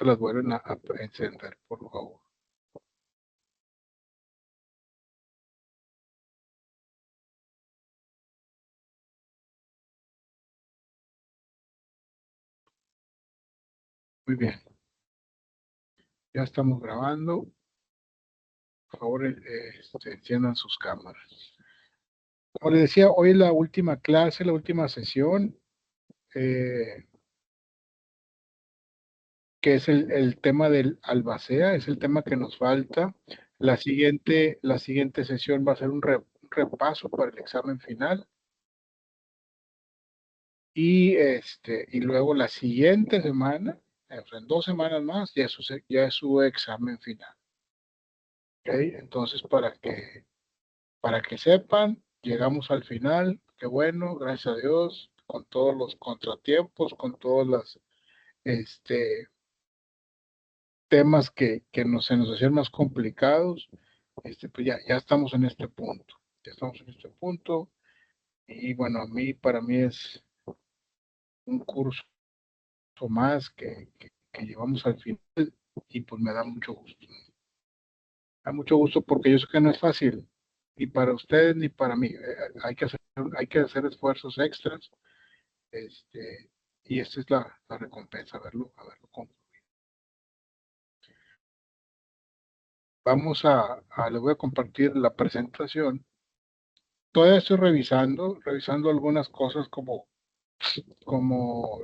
ahorita las vuelven a encender, por favor. Muy bien. Ya estamos grabando. Por favor, enciendan sus cámaras. Como les decía, hoy es la última clase, la última sesión, que es el tema del albacea, es el tema que nos falta. La siguiente sesión va a ser un repaso para el examen final. Y luego la siguiente semana, en 2 semanas más, ya es su examen final. ¿Ok? Entonces, para que sepan, llegamos al final. Qué bueno, gracias a Dios, con todos los contratiempos, con todos los temas que se nos hacían más complicados. Pues ya estamos en este punto. Ya estamos en este punto. Y bueno, para mí es un curso más que llevamos al final y pues me da mucho gusto. Da mucho gusto porque yo sé que no es fácil, ni para ustedes ni para mí. Hay que hacer esfuerzos extras, y esta es la recompensa, haberlo concluido. Les voy a compartir la presentación. Todavía estoy revisando algunas cosas como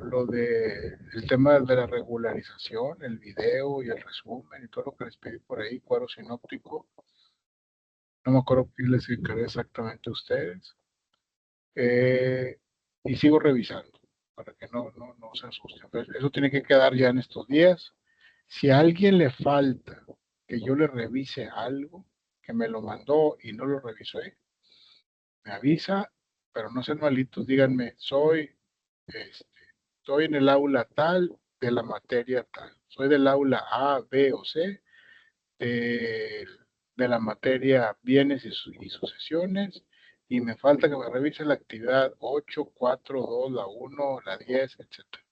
lo de el tema de la regularización, el video y el resumen y todo lo que les pedí por ahí, cuadro sinóptico. No me acuerdo qué les encargué exactamente a ustedes. Eh, y sigo revisando para que no se asusten. Pero eso tiene que quedar ya en estos días. Si a alguien le falta que yo le revise algo, que me lo mandó y no lo revisé, me avisa, pero no sean malitos, díganme, este, estoy en el aula tal de la materia tal, soy del aula A, B o C de, de la materia bienes y sucesiones, y me falta que me revise la actividad 8, 4, 2, la 1, la 10, etcétera.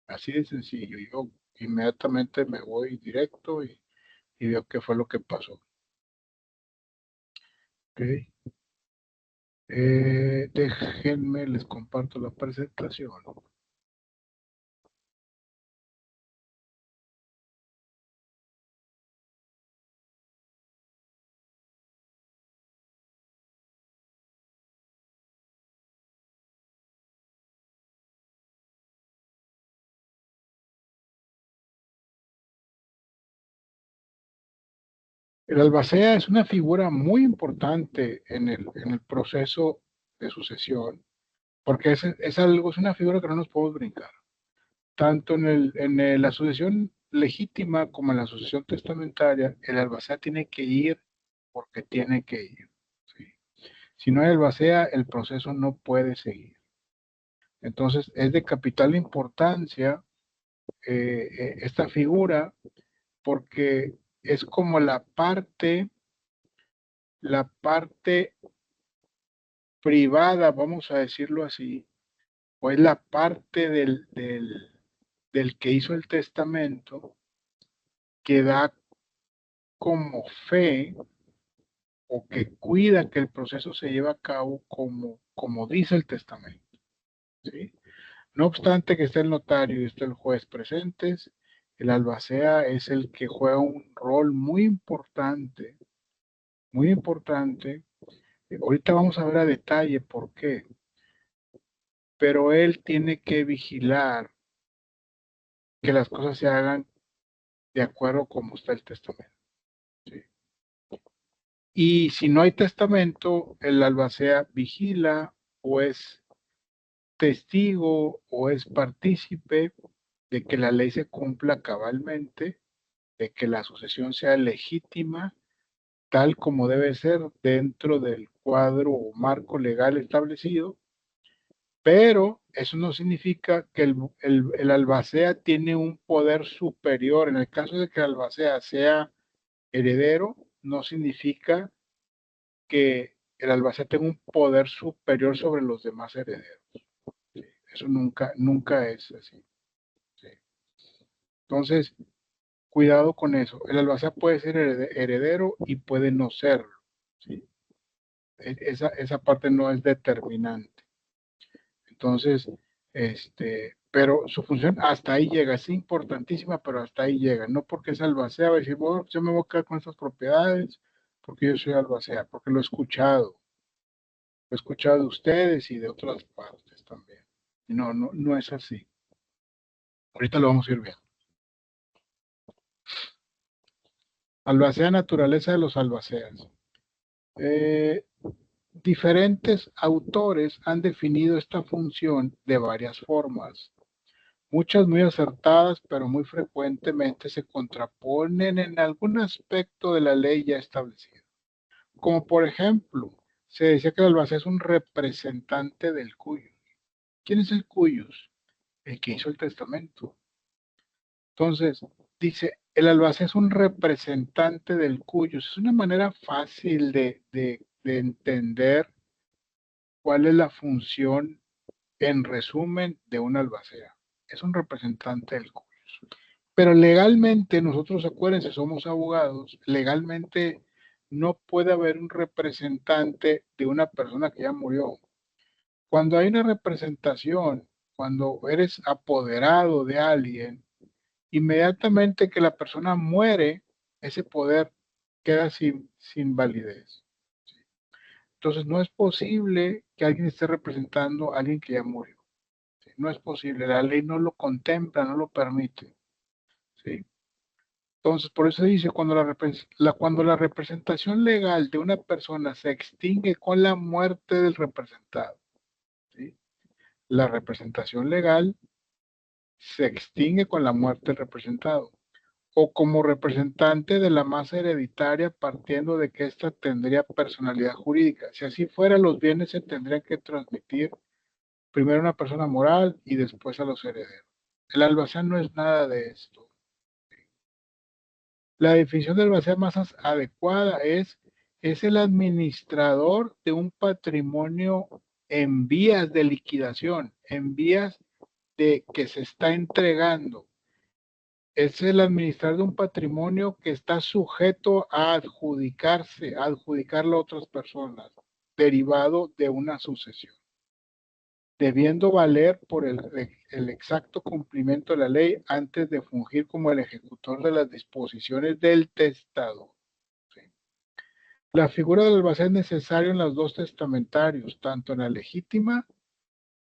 Así de sencillo. Yo inmediatamente me voy directo y veo qué fue lo que pasó. ¿Ok? Déjenme, les comparto la presentación. El albacea es una figura muy importante en el proceso de sucesión, porque es una figura que no nos podemos brincar. Tanto la sucesión legítima como en la sucesión testamentaria, el albacea tiene que ir porque tiene que ir. ¿Sí? Si no hay albacea, el proceso no puede seguir. Entonces, es de capital importancia esta figura porque es como la parte privada, vamos a decirlo así, o es la parte del que hizo el testamento que da como fe o que cuida que el proceso se lleve a cabo como dice el testamento. ¿Sí? No obstante que esté el notario y esté el juez presentes, el albacea es el que juega un rol muy importante, muy importante. Ahorita vamos a ver a detalle por qué, pero él tiene que vigilar que las cosas se hagan de acuerdo como está el testamento. ¿Sí? Y si no hay testamento, el albacea vigila o es testigo o es partícipe de que la ley se cumpla cabalmente, de que la sucesión sea legítima, tal como debe ser dentro del cuadro o marco legal establecido, pero eso no significa que el albacea tiene un poder superior. En el caso de que el albacea sea heredero, no significa que el albacea tenga un poder superior sobre los demás herederos. Sí, eso nunca es así. Sí. Entonces, cuidado con eso. El albacea puede ser heredero y puede no serlo, ¿sí? Esa parte no es determinante. Entonces, pero su función hasta ahí llega, es importantísima, pero hasta ahí llega. No porque es albacea, va a decir, bueno, yo me voy a quedar con estas propiedades porque yo soy albacea, porque lo he escuchado de ustedes y de otras partes también. No es así. Ahorita lo vamos a ir viendo. Albacea, naturaleza de los albaceas. Eh, Diferentes autores han definido esta función de varias formas, muchas muy acertadas, pero muy frecuentemente se contraponen en algún aspecto de la ley ya establecida. Como por ejemplo, se decía que el albacea es un representante del cuyus. ¿Quién es el cuyus? El que hizo el testamento. Entonces, dice, el albacea es un representante del cuyus. Es una manera fácil de entender cuál es la función, en resumen, de un albacea. Es un representante del cuyus. Pero legalmente, nosotros acuérdense, somos abogados, legalmente no puede haber un representante de una persona que ya murió. Cuando hay una representación, cuando eres apoderado de alguien, inmediatamente que la persona muere, ese poder queda sin validez. Entonces no es posible que alguien esté representando a alguien que ya murió. ¿Sí? No es posible, la ley no lo contempla, no lo permite. ¿Sí? Entonces, por eso dice, cuando la representación legal de una persona se extingue con la muerte del representado, ¿sí? La representación legal se extingue con la muerte del representado, o como representante de la masa hereditaria partiendo de que ésta tendría personalidad jurídica. Si así fuera, los bienes se tendrían que transmitir primero a una persona moral y después a los herederos. El albacea no es nada de esto. La definición del albacea más adecuada es el administrador de un patrimonio en vías de liquidación, en vías de que se está entregando. Es el administrador de un patrimonio que está sujeto a adjudicarse, a adjudicarlo a otras personas, derivado de una sucesión, debiendo valer por el exacto cumplimiento de la ley antes de fungir como el ejecutor de las disposiciones del testador. ¿Sí? La figura del albacea es necesaria en los dos testamentarios, tanto en la legítima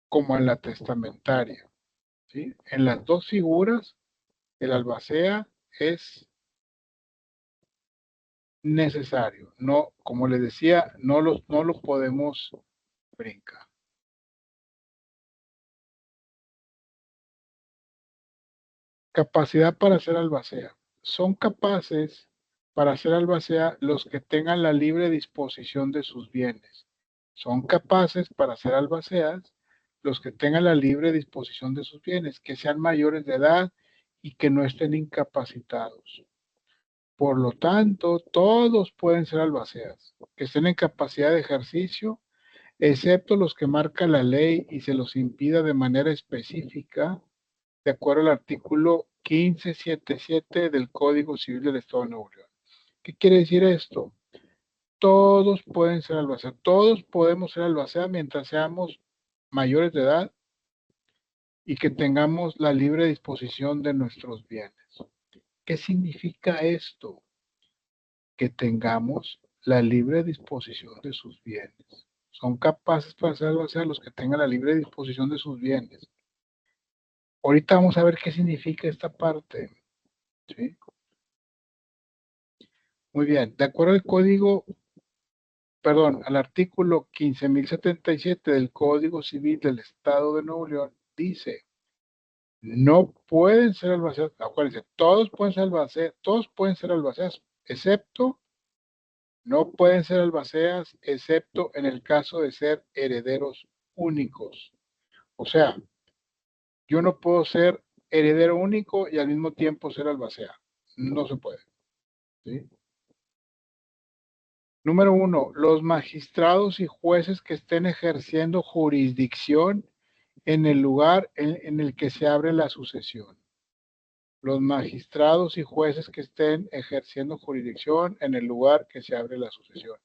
como en la testamentaria. ¿Sí? En las dos figuras, el albacea es necesario. No, como les decía, no lo podemos brincar. Capacidad para hacer albacea. Son capaces para hacer albacea los que tengan la libre disposición de sus bienes. Son capaces para hacer albaceas los que tengan la libre disposición de sus bienes, que sean mayores de edad y que no estén incapacitados. Por lo tanto, todos pueden ser albaceas, que estén en capacidad de ejercicio, excepto los que marca la ley y se los impida de manera específica, de acuerdo al artículo 1577 del Código Civil del Estado de Nuevo León. ¿Qué quiere decir esto? Todos pueden ser albacea, todos podemos ser albacea mientras seamos mayores de edad y que tengamos la libre disposición de nuestros bienes. ¿Qué significa esto? Que tengamos la libre disposición de sus bienes. Son capaces para ser albacea los que tengan la libre disposición de sus bienes. Ahorita vamos a ver qué significa esta parte. ¿Sí? Muy bien, de acuerdo al código, perdón, al artículo 15.077 del Código Civil del Estado de Nuevo León, dice, no pueden ser albaceas, acuérdense, todos pueden ser albaceas, excepto, no pueden ser albaceas, excepto en el caso de ser herederos únicos. O sea, yo no puedo ser heredero único y al mismo tiempo ser albacea. No se puede. ¿Sí? Número uno, los magistrados y jueces que estén ejerciendo jurisdicción en el lugar en el que se abre la sucesión. los magistrados y jueces que estén ejerciendo jurisdicción en el lugar que se abre la sucesión.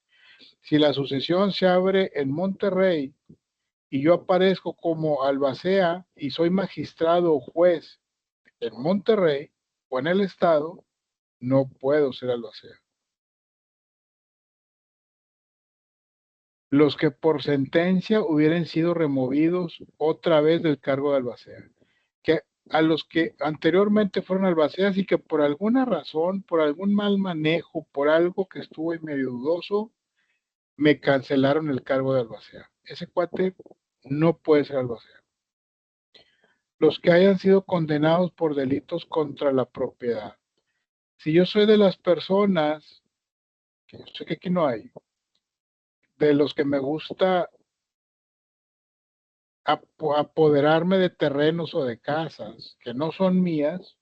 Si la sucesión se abre en Monterrey y yo aparezco como albacea y soy magistrado o juez en Monterrey o en el estado, no puedo ser albacea. Los que por sentencia hubieran sido removidos otra vez del cargo de albacea, que a los que anteriormente fueron albaceas y que por alguna razón, por algún mal manejo, por algo que estuvo medio dudoso, me cancelaron el cargo de albacea. Ese cuate no puede ser albacea. Los que hayan sido condenados por delitos contra la propiedad. Si yo soy de las personas, que yo sé que aquí no hay, de los que me gusta apoderarme de terrenos o de casas que no son mías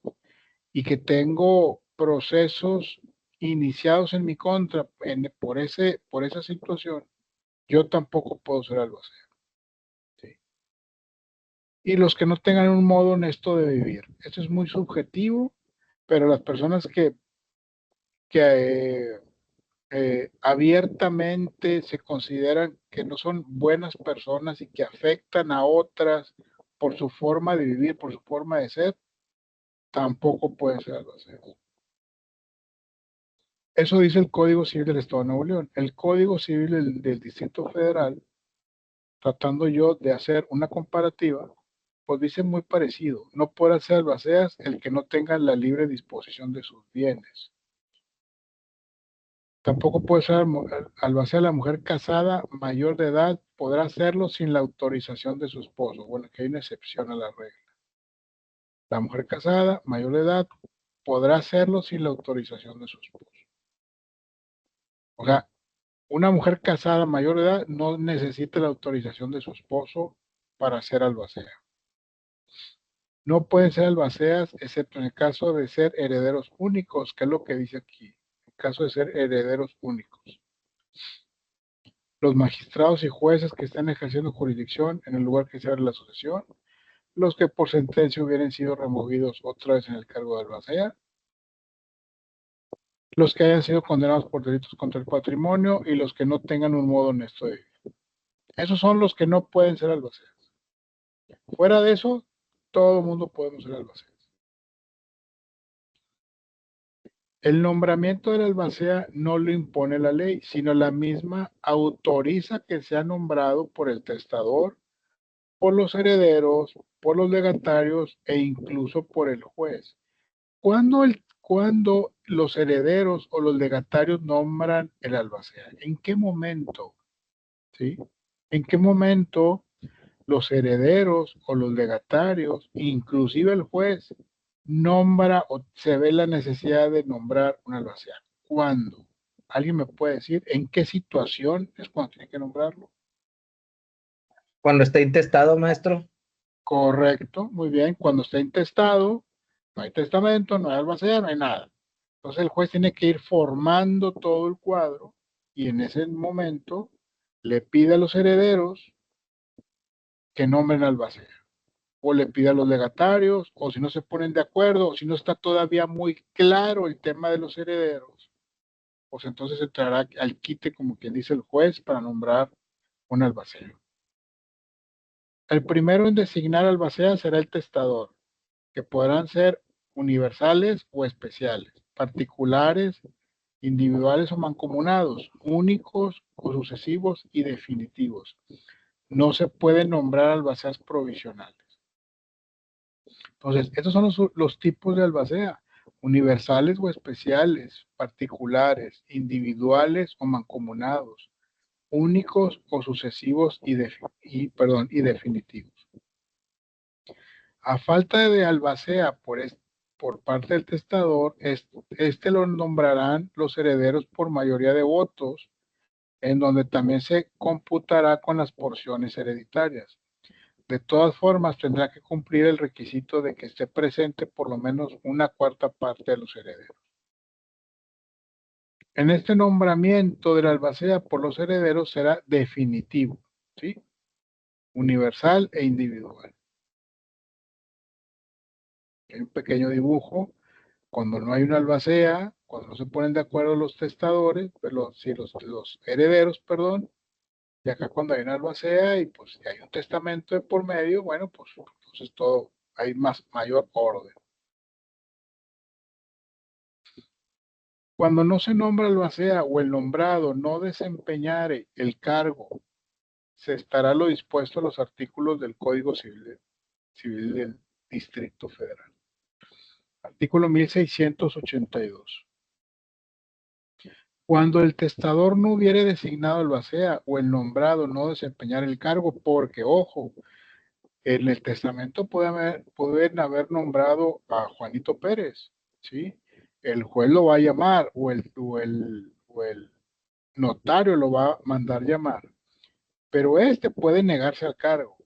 y que tengo procesos iniciados en mi contra por esa situación, yo tampoco puedo ser albacea. ¿Sí? Y los que no tengan un modo honesto de vivir. Esto es muy subjetivo, pero las personas que abiertamente se consideran que no son buenas personas y que afectan a otras por su forma de vivir, por su forma de ser, tampoco pueden ser albaceas. Eso dice el Código Civil del Estado de Nuevo León. El Código Civil del Distrito Federal, tratando yo de hacer una comparativa, pues dice muy parecido. No puede ser albaceas el que no tenga la libre disposición de sus bienes. Tampoco puede ser albacea la mujer casada mayor de edad, podrá hacerlo sin la autorización de su esposo. Bueno, que hay una excepción a la regla. La mujer casada mayor de edad podrá hacerlo sin la autorización de su esposo. O sea, una mujer casada mayor de edad no necesita la autorización de su esposo para ser albacea. No pueden ser albaceas excepto en el caso de ser herederos únicos, que es lo que dice aquí. En el caso de ser herederos únicos. Los magistrados y jueces que estén ejerciendo jurisdicción en el lugar que se abre la sucesión, los que por sentencia hubieran sido removidos otra vez en el cargo de albacea, los que hayan sido condenados por delitos contra el patrimonio y los que no tengan un modo honesto de vivir. Esos son los que no pueden ser albaceas. Fuera de eso, todo el mundo podemos ser albaceas. El nombramiento del albacea no lo impone la ley, sino la misma autoriza que sea nombrado por el testador, por los herederos, por los legatarios e incluso por el juez. ¿Cuándo los herederos o los legatarios nombran el albacea? ¿En qué momento? ¿Sí? ¿En qué momento los herederos o los legatarios, inclusive el juez, nombra o se ve la necesidad de nombrar un albacea? ¿Cuándo? ¿Alguien me puede decir en qué situación es cuando tiene que nombrarlo? Cuando está intestado, maestro. Correcto, muy bien. Cuando está intestado, no hay testamento, no hay albacea, no hay nada. Entonces el juez tiene que ir formando todo el cuadro y en ese momento le pide a los herederos que nombren albacea. O le pide a los legatarios, o si no se ponen de acuerdo, o si no está todavía muy claro el tema de los herederos, pues entonces entrará al quite, como quien dice el juez, para nombrar un albacea. El primero en designar albacea será el testador, que podrán ser universales o especiales, particulares, individuales o mancomunados, únicos o sucesivos y definitivos. No se pueden nombrar albaceas provisionales. Entonces, estos son los tipos de albacea: universales o especiales, particulares, individuales o mancomunados, únicos o sucesivos y definitivos. A falta de albacea por parte del testador, este lo nombrarán los herederos por mayoría de votos, en donde también se computará con las porciones hereditarias. De todas formas, tendrá que cumplir el requisito de que esté presente por lo menos una cuarta parte de los herederos. En este nombramiento de la albacea por los herederos será definitivo, ¿sí? Universal e individual. Hay un pequeño dibujo. Cuando no hay una albacea, cuando no se ponen de acuerdo los testadores, los herederos, perdón, y acá cuando hay una albacea y pues si hay un testamento de por medio, bueno, pues entonces todo, hay mayor orden. Cuando no se nombra albacea o el nombrado no desempeñare el cargo, se estará lo dispuesto a los artículos del Código Civil del Distrito Federal. Artículo 1682. Cuando el testador no hubiere designado albacea o el nombrado no desempeñar el cargo, porque, ojo, en el testamento pueden haber nombrado a Juanito Pérez, ¿sí? El juez lo va a llamar o el notario lo va a mandar llamar, pero este puede negarse al cargo.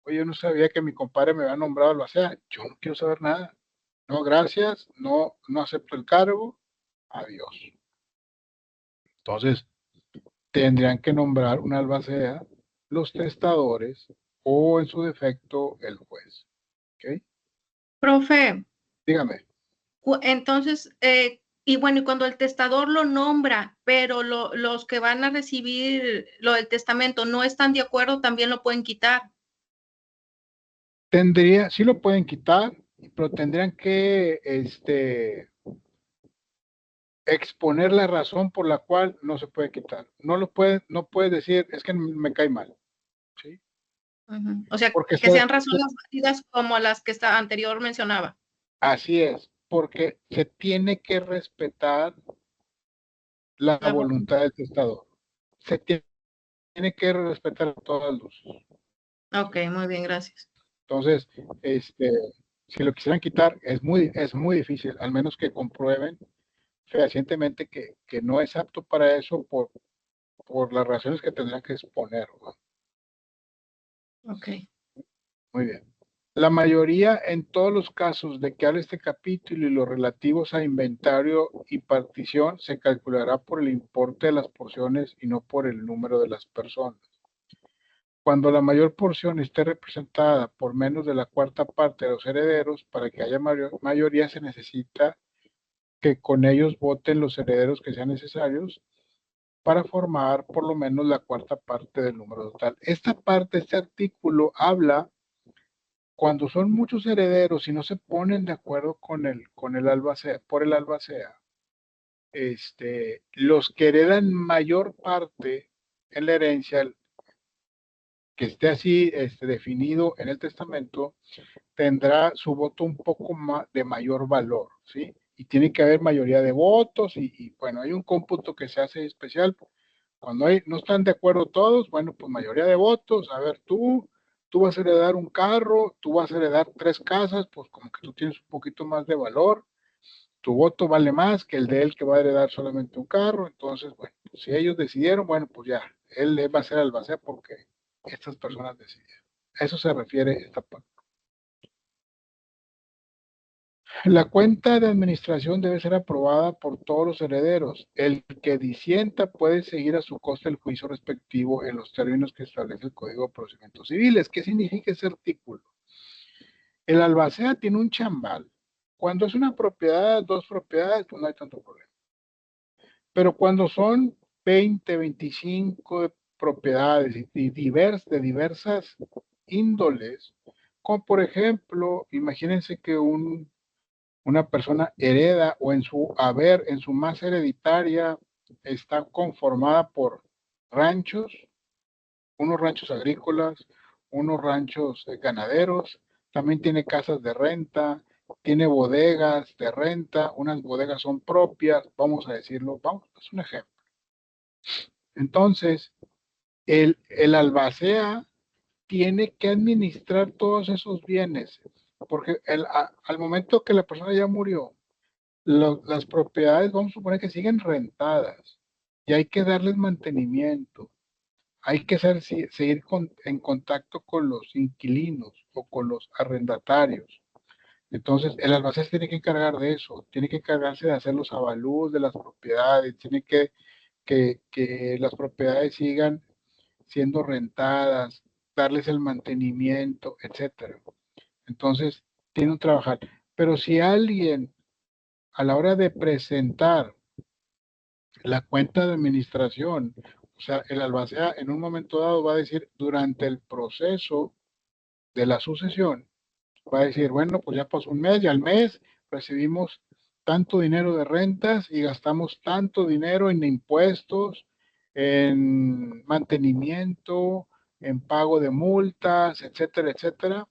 Oye, yo no sabía que mi compadre me había nombrado albacea, yo no quiero saber nada. No, gracias, no acepto el cargo, adiós. Entonces, tendrían que nombrar una albacea los testadores o en su defecto el juez. ¿Ok? Profe, Dígame. entonces, y bueno, y cuando el testador lo nombra, pero los que van a recibir lo del testamento no están de acuerdo, también lo pueden quitar. Sí lo pueden quitar, pero tendrían que exponer la razón por la cual no se puede quitar. No puedes decir, es que me cae mal. ¿Sí? O sea, Porque que sean razones válidas como las que anterior mencionaba. así es, porque se tiene que respetar la voluntad del testador. Se tiene que respetar todas las luces. Ok, muy bien, gracias. Entonces, si lo quisieran quitar, es muy difícil, al menos que comprueben fehacientemente que no es apto para eso por las razones que tendrán que exponer, ¿no? Ok. Muy bien. La mayoría, en todos los casos de que habla este capítulo y los relativos a inventario y partición, se calculará por el importe de las porciones y no por el número de las personas. Cuando la mayor porción esté representada por menos de la cuarta parte de los herederos, para que haya mayoría se necesita que con ellos voten los herederos que sean necesarios para formar por lo menos la cuarta parte del número total. Este artículo habla cuando son muchos herederos y no se ponen de acuerdo con el albacea, por el albacea, los que heredan mayor parte en la herencia, que esté así definido en el testamento, tendrá su voto un poco más de mayor valor, ¿sí? Y tiene que haber mayoría de votos y bueno, hay un cómputo que se hace especial. Cuando no están de acuerdo todos, bueno, pues mayoría de votos, a ver, tú vas a heredar un carro, tú vas a heredar 3 casas, pues como que tú tienes un poquito más de valor, tu voto vale más que el de él que va a heredar solamente un carro, entonces, bueno, pues si ellos decidieron, bueno, pues ya, él va a ser albacea porque estas personas decidieron. A eso se refiere esta parte. La cuenta de administración debe ser aprobada por todos los herederos. El que disienta puede seguir a su costa el juicio respectivo en los términos que establece el Código de Procedimientos Civiles. ¿Qué significa ese artículo? El albacea tiene un chambal. Cuando es una propiedad, 2 propiedades, pues no hay tanto problema. Pero cuando son 20, 25 propiedades y de diversas índoles, como por ejemplo, imagínense que una persona hereda o en su haber, en su masa hereditaria, está conformada por ranchos, unos ranchos agrícolas, unos ranchos ganaderos, también tiene casas de renta, tiene bodegas de renta, unas bodegas son propias, vamos a decirlo, es un ejemplo. Entonces, el albacea tiene que administrar todos esos bienes, porque al momento que la persona ya murió, las propiedades, vamos a suponer que siguen rentadas y hay que darles mantenimiento. Hay que seguir en contacto con los inquilinos o con los arrendatarios. Entonces, el albacea se tiene que encargar de eso, tiene que encargarse de hacer los avalúos de las propiedades, tiene que las propiedades sigan siendo rentadas, darles el mantenimiento, etcétera. Entonces, tiene un trabajar. Pero si alguien a la hora de presentar la cuenta de administración, o sea, el albacea en un momento dado va a decir durante el proceso de la sucesión, va a decir, bueno, pues ya pasó un mes y al mes recibimos tanto dinero de rentas y gastamos tanto dinero en impuestos, en mantenimiento, en pago de multas, etcétera, etcétera,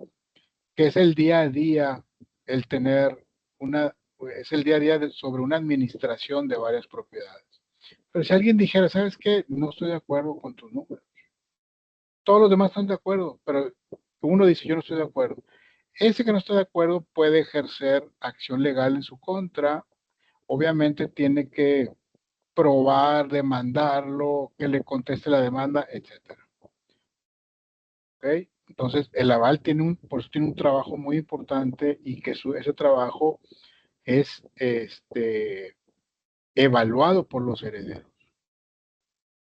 que es el día a día, el tener una, es el día a día sobre una administración de varias propiedades. Pero si alguien dijera, ¿sabes qué? No estoy de acuerdo con tus números. Todos los demás están de acuerdo, pero uno dice, yo no estoy de acuerdo. Ese que no está de acuerdo puede ejercer acción legal en su contra. Obviamente tiene que probar, demandarlo, que le conteste la demanda, etcétera. ¿Ok? Entonces, el aval por eso tiene un trabajo muy importante y que ese trabajo es evaluado por los herederos.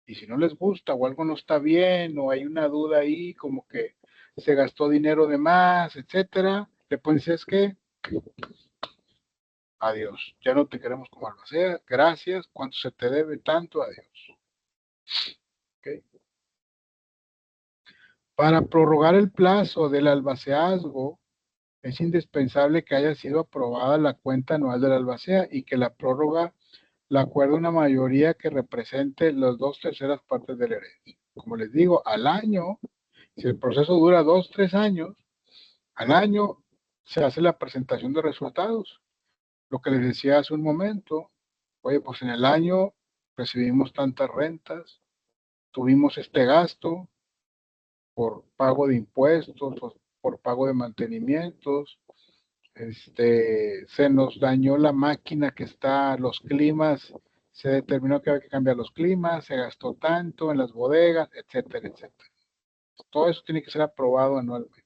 Y si no les gusta o algo no está bien o hay una duda ahí, como que se gastó dinero de más, etcétera, le pueden decir, es que adiós, ya no te queremos como albacea, gracias, cuánto se te debe, tanto, adiós. ¿Okay? Para prorrogar el plazo del albaceazgo, es indispensable que haya sido aprobada la cuenta anual del albacea y que la prórroga la acuerde una mayoría que represente las 2/3 partes del herencia. Como les digo, al año, si el proceso dura 2, 3 años, al año se hace la presentación de resultados. Lo que les decía hace un momento, oye, pues en el año recibimos tantas rentas, tuvimos este gasto por pago de impuestos, por pago de mantenimientos, se nos dañó la máquina que está, los climas, se determinó que había que cambiar los climas, se gastó tanto en las bodegas, etcétera, etcétera. Todo eso tiene que ser aprobado anualmente.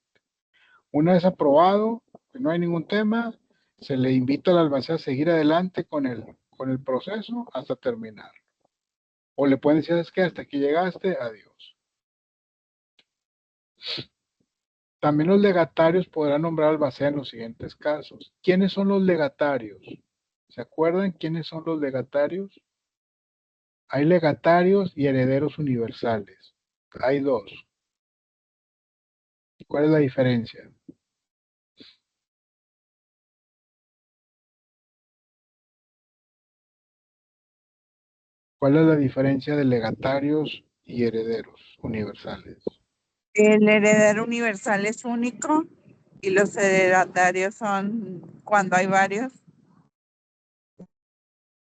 Una vez aprobado, que no hay ningún tema, se le invita al albacea a seguir adelante con el proceso hasta terminar. O le pueden decir, es que hasta aquí llegaste, adiós. También los legatarios podrán nombrar albacea en los siguientes casos. ¿Quiénes son los legatarios? ¿Se acuerdan quiénes son los legatarios? Hay legatarios y herederos universales. Hay dos. ¿Cuál es la diferencia? ¿Cuál es la diferencia de legatarios y herederos universales? El heredero universal es único y los heredatarios son cuando hay varios.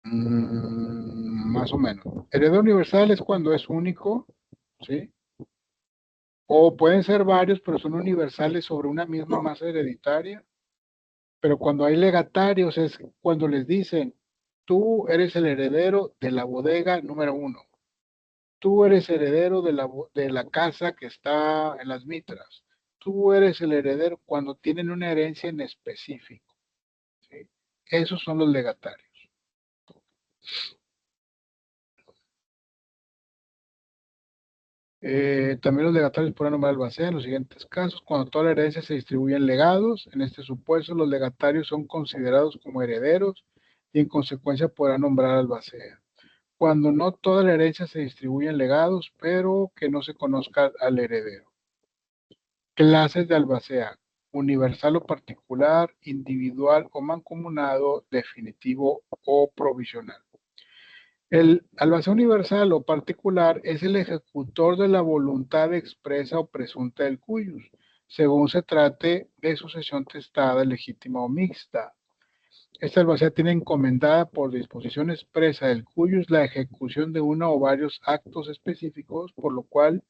Más o menos. Heredero universal es cuando es único, ¿sí? O pueden ser varios, pero son universales sobre una misma masa hereditaria. Pero cuando hay legatarios es cuando les dicen, tú eres el heredero de la bodega número 1. Tú eres heredero de la casa que está en las Mitras. Tú eres el heredero cuando tienen una herencia en específico. ¿Sí? Esos son los legatarios. También los legatarios podrán nombrar albacea en los siguientes casos. Cuando toda la herencia se distribuye en legados, en este supuesto los legatarios son considerados como herederos y en consecuencia podrán nombrar albacea. Cuando no toda la herencia se distribuye en legados, pero que no se conozca al heredero. Clases de albacea: universal o particular, individual o mancomunado, definitivo o provisional. El albacea universal o particular es el ejecutor de la voluntad expresa o presunta del cuyus, según se trate de sucesión testada, legítima o mixta. Esta albacea tiene encomendada por disposición expresa del cuyus la ejecución de uno o varios actos específicos, por lo cual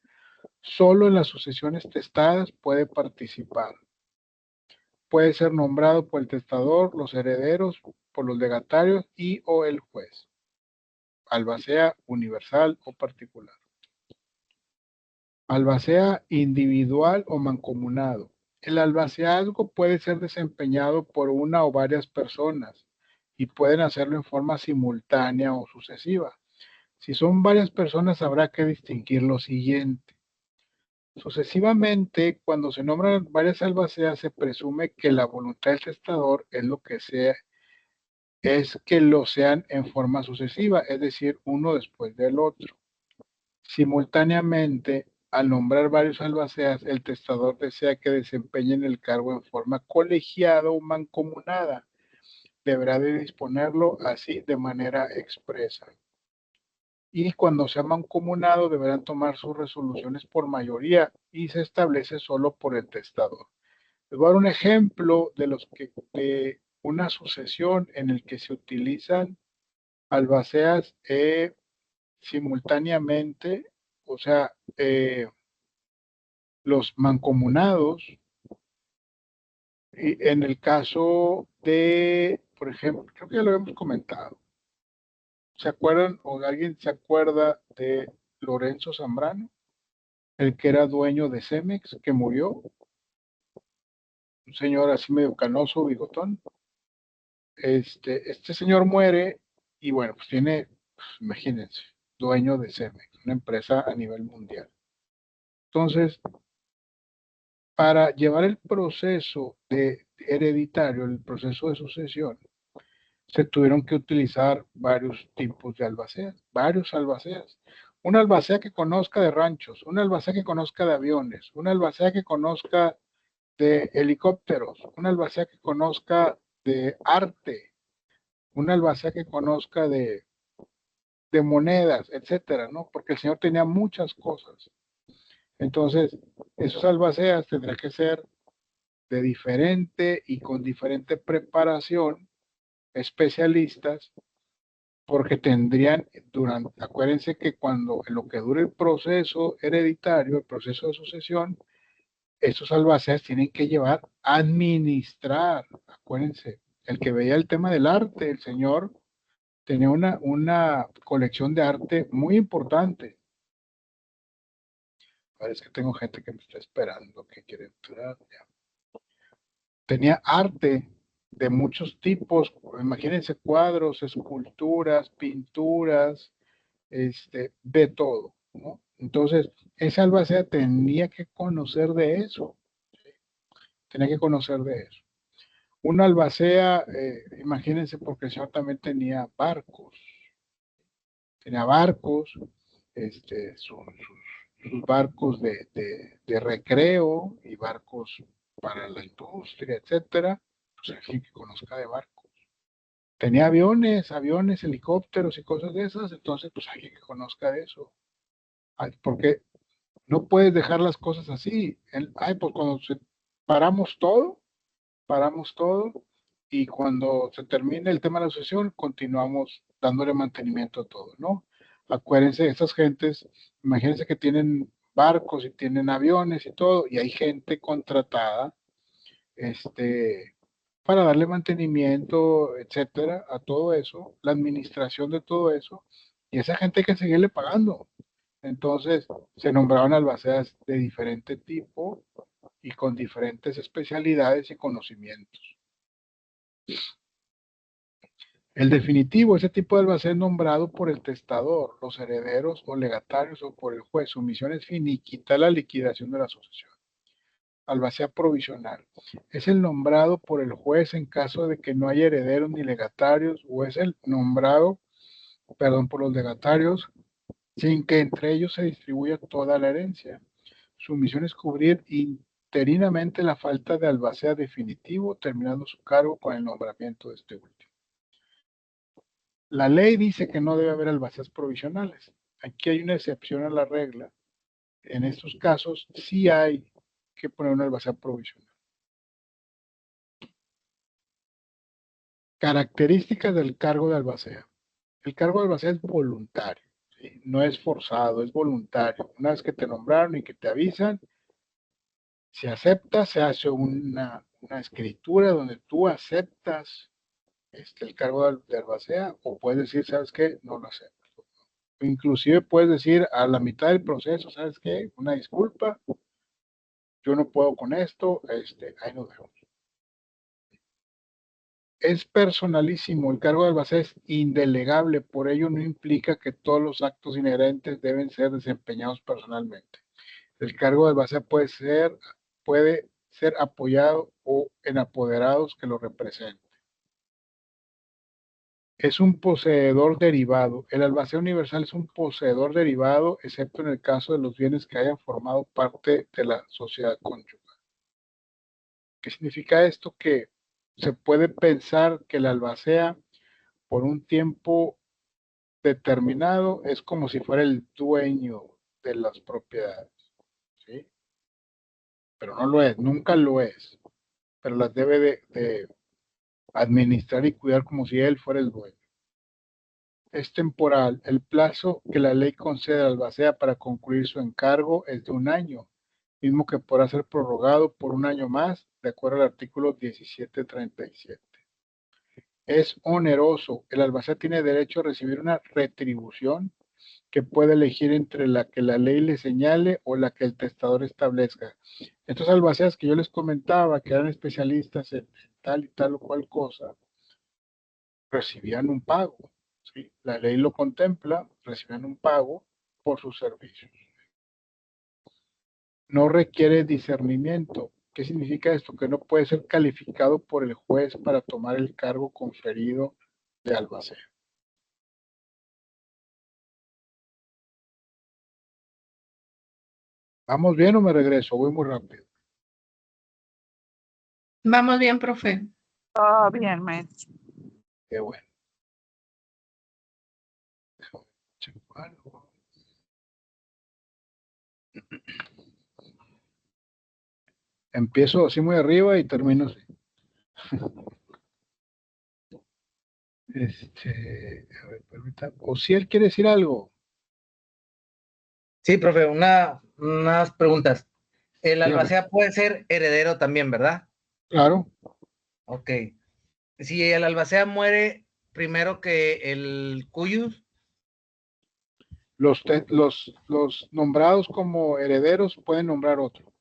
solo en las sucesiones testadas puede participar. Puede ser nombrado por el testador, los herederos, por los legatarios y o el juez. Albacea universal o particular. Albacea individual o mancomunado. El albaceazgo puede ser desempeñado por una o varias personas y pueden hacerlo en forma simultánea o sucesiva. Si son varias personas, habrá que distinguir lo siguiente. Sucesivamente, cuando se nombran varias albaceas, se presume que la voluntad del testador es lo que sea, es que lo sean en forma sucesiva, es decir, uno después del otro. Simultáneamente, al nombrar varios albaceas, el testador desea que desempeñen el cargo en forma colegiada o mancomunada. Deberá de disponerlo así de manera expresa. Y cuando sea mancomunado, deberán tomar sus resoluciones por mayoría y se establece solo por el testador. Les voy a dar un ejemplo de una sucesión en el que se utilizan albaceas simultáneamente, o sea, los mancomunados. Y en el caso de, por ejemplo, creo que ya lo hemos comentado. ¿Se acuerdan o alguien se acuerda de Lorenzo Zambrano, el que era dueño de Cemex, que murió? Un señor así medio canoso, bigotón. Este señor muere y bueno, pues tiene, pues, imagínense, dueño de Cemex, una empresa a nivel mundial. Entonces, para llevar el proceso hereditario, el proceso de sucesión, se tuvieron que utilizar varios tipos de albaceas, varios albaceas. Una albacea que conozca de ranchos, una albacea que conozca de aviones, una albacea que conozca de helicópteros, una albacea que conozca de arte, una albacea que conozca de monedas, etcétera, ¿no? Porque el señor tenía muchas cosas. Entonces, esos albaceas tendrán que ser de diferente y con diferente preparación, especialistas, porque tendrían, acuérdense que cuando en lo que dure el proceso hereditario, el proceso de sucesión, esos albaceas tienen que llevar a administrar. Acuérdense, el que veía el tema del arte, el señor tenía una colección de arte muy importante. Parece que tengo gente que me está esperando, que quiere entrar. Ya. Tenía arte de muchos tipos, imagínense cuadros, esculturas, pinturas, de todo, ¿no? Entonces, esa albacea tenía que conocer de eso, ¿sí? Tenía que conocer de eso. Una albacea, imagínense, porque el señor también tenía barcos, sus barcos de recreo y barcos para la industria, etcétera, pues alguien que conozca de barcos. Tenía aviones, helicópteros y cosas de esas, entonces pues alguien que conozca de eso. Porque no puedes dejar las cosas así. Pues cuando paramos todo, y cuando se termine el tema de la asociación, continuamos dándole mantenimiento a todo, ¿no? Acuérdense, esas gentes, imagínense que tienen barcos y tienen aviones y todo, y hay gente contratada, para darle mantenimiento, etcétera, a todo eso, la administración de todo eso, y esa gente hay que seguirle pagando. Entonces, se nombraban albaceas de diferente tipo y con diferentes especialidades y conocimientos. El definitivo, ese tipo de albacea es nombrado por el testador, los herederos o legatarios o por el juez. Su misión es finiquitar la liquidación de la sucesión. Albacea provisional. Es el nombrado por el juez en caso de que no haya herederos ni legatarios, o es el nombrado, por los legatarios, sin que entre ellos se distribuya toda la herencia. Su misión es cubrir interinamente la falta de albacea definitivo, terminando su cargo con el nombramiento de este último. La ley dice que no debe haber albaceas provisionales. Aquí hay una excepción a la regla. En estos casos sí hay que poner una albacea provisional. Características del cargo de albacea. El cargo de albacea es voluntario, ¿sí? No es forzado, es voluntario. Una vez que te nombraron y que te avisan, si aceptas, se hace una escritura donde tú aceptas el cargo de albacea, o puedes decir, ¿sabes qué? No lo acepto. Inclusive puedes decir a la mitad del proceso, ¿sabes qué? Una disculpa, yo no puedo con esto, ahí nos vemos. Es personalísimo, el cargo de albacea es indelegable, por ello no implica que todos los actos inherentes deben ser desempeñados personalmente. El cargo de albacea puede ser apoyado o en apoderados que lo representen. Es un poseedor derivado. El albacea universal es un poseedor derivado, excepto en el caso de los bienes que hayan formado parte de la sociedad conyugal. ¿Qué significa esto? Que se puede pensar que el albacea por un tiempo determinado es como si fuera el dueño de las propiedades, ¿sí? Pero no lo es, nunca lo es, pero las debe de administrar y cuidar como si él fuera el dueño. Es temporal. El plazo que la ley concede al albacea para concluir su encargo es de 1 año, mismo que podrá ser prorrogado por 1 año más, de acuerdo al artículo 1737. Es oneroso. El albacea tiene derecho a recibir una retribución que puede elegir entre la que la ley le señale o la que el testador establezca. Estos albaceas que yo les comentaba, que eran especialistas en tal y tal o cual cosa, recibían un pago. ¿Sí? La ley lo contempla, recibían un pago por sus servicios. No requiere discernimiento. ¿Qué significa esto? Que no puede ser calificado por el juez para tomar el cargo conferido de albacea. ¿Vamos bien o me regreso? Voy muy rápido. Vamos bien, profe. Todo bien, maestro. Qué bueno. Checo algo. Empiezo así muy arriba y termino así. A ver, permítame. O si él quiere decir algo. Sí, profe, unas preguntas. El Dígame. albacea puede ser heredero también, ¿verdad? Claro. Ok. Si el albacea muere primero que el cuyus, Los nombrados como herederos pueden nombrar otro.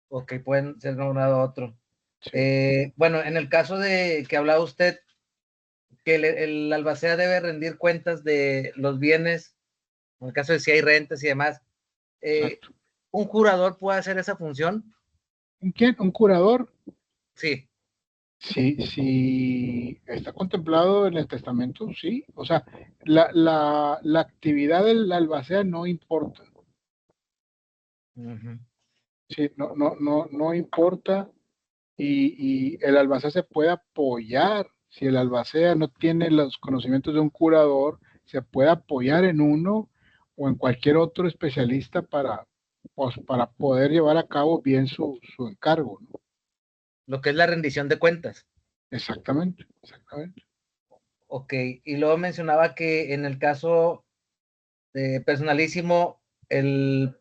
ok, pueden ser nombrado otro. Sí. Bueno, en el caso de que hablaba usted, que el albacea debe rendir cuentas de los bienes, en el caso de si hay rentas y demás, Exacto. ¿un jurador puede hacer esa función? ¿Un quién? ¿Un curador? Sí. Sí, está contemplado en el testamento, sí. O sea, la actividad del albacea no importa. Uh-huh. Sí, no importa. Y el albacea se puede apoyar. Si el albacea no tiene los conocimientos de un curador, se puede apoyar en uno o en cualquier otro especialista pues, para poder llevar a cabo bien su encargo, ¿no? Lo que es la rendición de cuentas. Exactamente, exactamente. Ok, y luego mencionaba que en el caso de personalísimo, el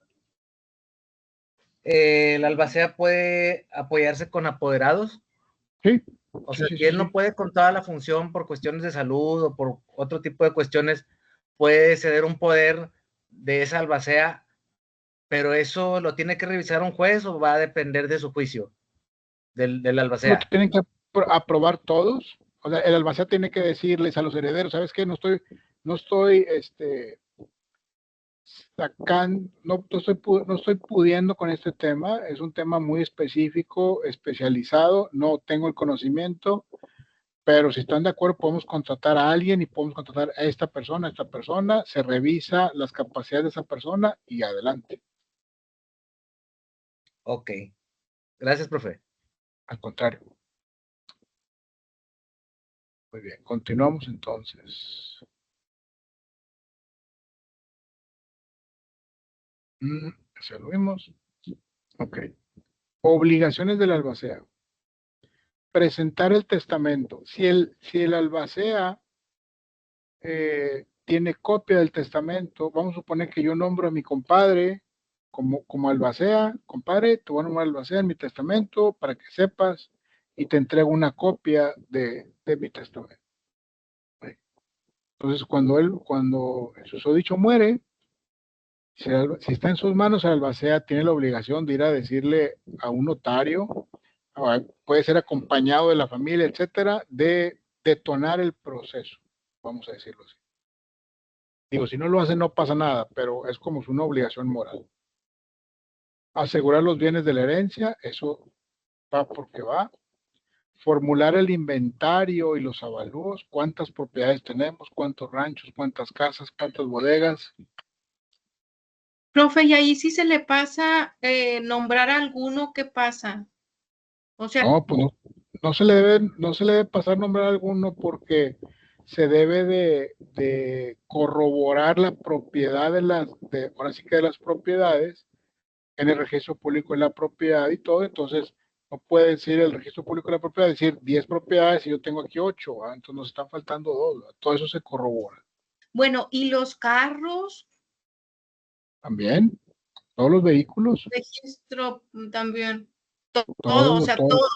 albacea puede apoyarse con apoderados. Sí, O sí, sea, sí, si sí, él no sí. puede con toda la función por cuestiones de salud o por otro tipo de cuestiones, puede ceder un poder de esa albacea, pero eso lo tiene que revisar un juez o va a depender de su juicio del Lo albacea. tienen que aprobar todos. O sea, el albacea tiene que decirles a los herederos, ¿sabes qué? No estoy sacando, no estoy pudiendo con este tema. Es un tema muy específico, especializado. No tengo el conocimiento, pero si están de acuerdo, podemos contratar a alguien y podemos contratar a esta persona, se revisa las capacidades de esa persona y adelante. Ok, gracias, profe. Al contrario. Muy bien, continuamos entonces. Ya lo vimos. Ok. Obligaciones del albacea. Presentar el testamento. Si el albacea tiene copia del testamento, vamos a suponer que yo nombro a mi compadre como albacea. Compadre, te voy a nombrar albacea en mi testamento para que sepas y te entrego una copia de mi testamento. Entonces, cuando el susodicho muere, si está en sus manos, el albacea tiene la obligación de ir a decirle a un notario, puede ser acompañado de la familia, etcétera, de detonar el proceso, vamos a decirlo así. Digo, si no lo hace, no pasa nada, pero es como una obligación moral. Asegurar los bienes de la herencia, eso va porque va. Formular el inventario y los avalúos, cuántas propiedades tenemos, cuántos ranchos, cuántas casas, cuántas bodegas. Profe, y ahí sí se le pasa nombrar a alguno, ¿qué pasa? O sea, No, pues no se le debe pasar nombrar a alguno porque se debe de corroborar la propiedad ahora sí que de las propiedades en el registro público de la propiedad y todo. Entonces no puede decir el registro público de la propiedad, decir 10 propiedades y yo tengo aquí 8, entonces nos están faltando 2, todo eso se corrobora. bueno, ¿y los carros? También, todos los vehículos, Registro también. Todo, o todo, sea, todo,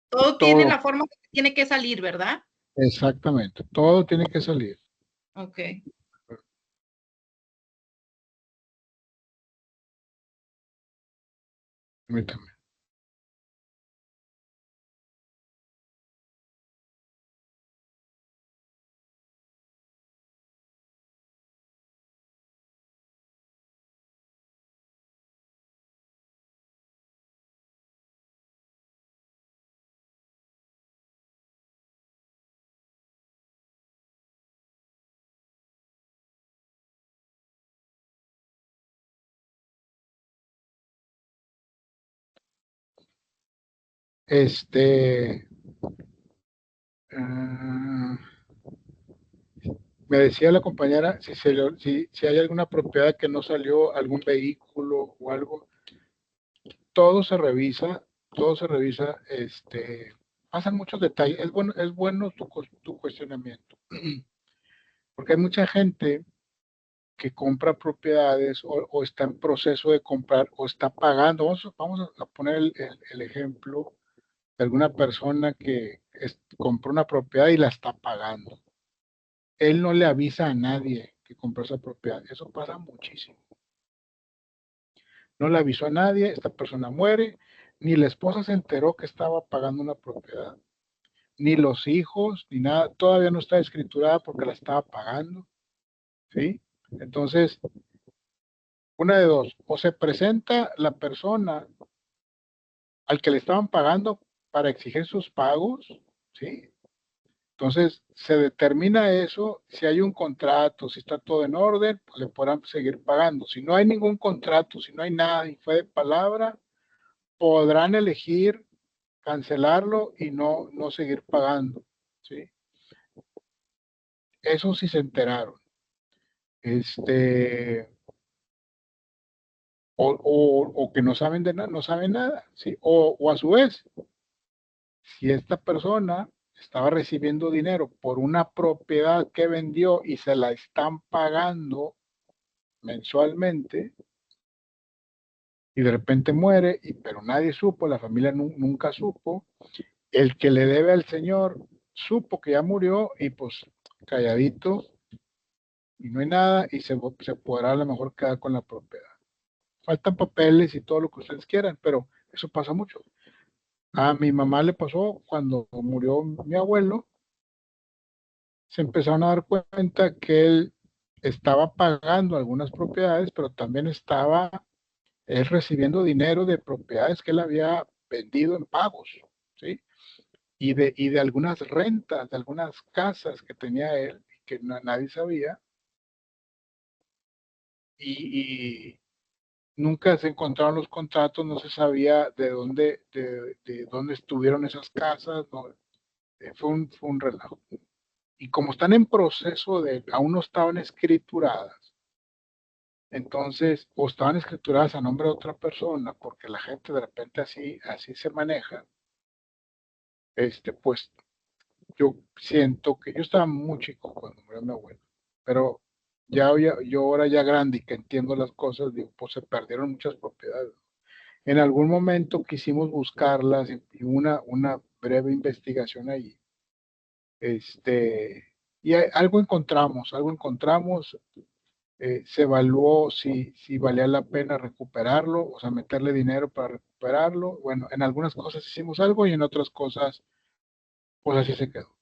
todo tiene todo, la forma que tiene que salir, ¿verdad? exactamente, todo tiene que salir. Ok. Permítame. Ah, me decía la compañera si hay alguna propiedad que no salió, algún vehículo o algo, todo se revisa, todo se revisa, pasan muchos detalles. Es bueno tu cuestionamiento, porque hay mucha gente que compra propiedades o está en proceso de comprar o está pagando. Vamos a poner el ejemplo de alguna persona que compró una propiedad y la está pagando. Él no le avisa a nadie que compró esa propiedad. Eso pasa muchísimo. No le avisó a nadie, esta persona muere, ni la esposa se enteró que estaba pagando una propiedad, ni los hijos, ni nada, todavía no está escriturada porque la estaba pagando, ¿sí? Entonces, una de dos, o se presenta la persona al que le estaban pagando para exigir sus pagos, ¿sí? Entonces, se determina eso, si hay un contrato, si está todo en orden, pues le podrán seguir pagando. Si no hay ningún contrato, si no hay nada y fue de palabra, podrán elegir cancelarlo y no seguir pagando, ¿sí? Eso sí se enteraron. O que no saben de nada, no saben nada, ¿sí? O a su vez, si esta persona estaba recibiendo dinero por una propiedad que vendió y se la están pagando mensualmente y de repente muere, pero nadie supo, la familia nunca supo, el que le debe al señor supo que ya murió y pues calladito y no hay nada y se podrá a lo mejor quedar con la propiedad. Faltan papeles y todo lo que ustedes quieran, pero eso pasa mucho. A mi mamá le pasó cuando murió mi abuelo, se empezaron a dar cuenta que él estaba pagando algunas propiedades, pero también estaba él recibiendo dinero de propiedades que él había vendido en pagos, ¿sí? Y de algunas rentas, de algunas casas que tenía él, que nadie sabía, y nunca se encontraron los contratos, no se sabía de dónde estuvieron esas casas, no, fue un relajo. Y como están en proceso aún no estaban escrituradas, entonces, o estaban escrituradas a nombre de otra persona, porque la gente de repente así se maneja, pues yo siento que yo estaba muy chico cuando murió mi abuelo, pero yo ahora ya grande y que entiendo las cosas, digo, pues se perdieron muchas propiedades. En algún momento quisimos buscarlas y una breve investigación allí. Y algo encontramos, se evaluó si valía la pena recuperarlo, o sea, meterle dinero para recuperarlo. Bueno, en algunas cosas hicimos algo y en otras cosas, pues así se quedó.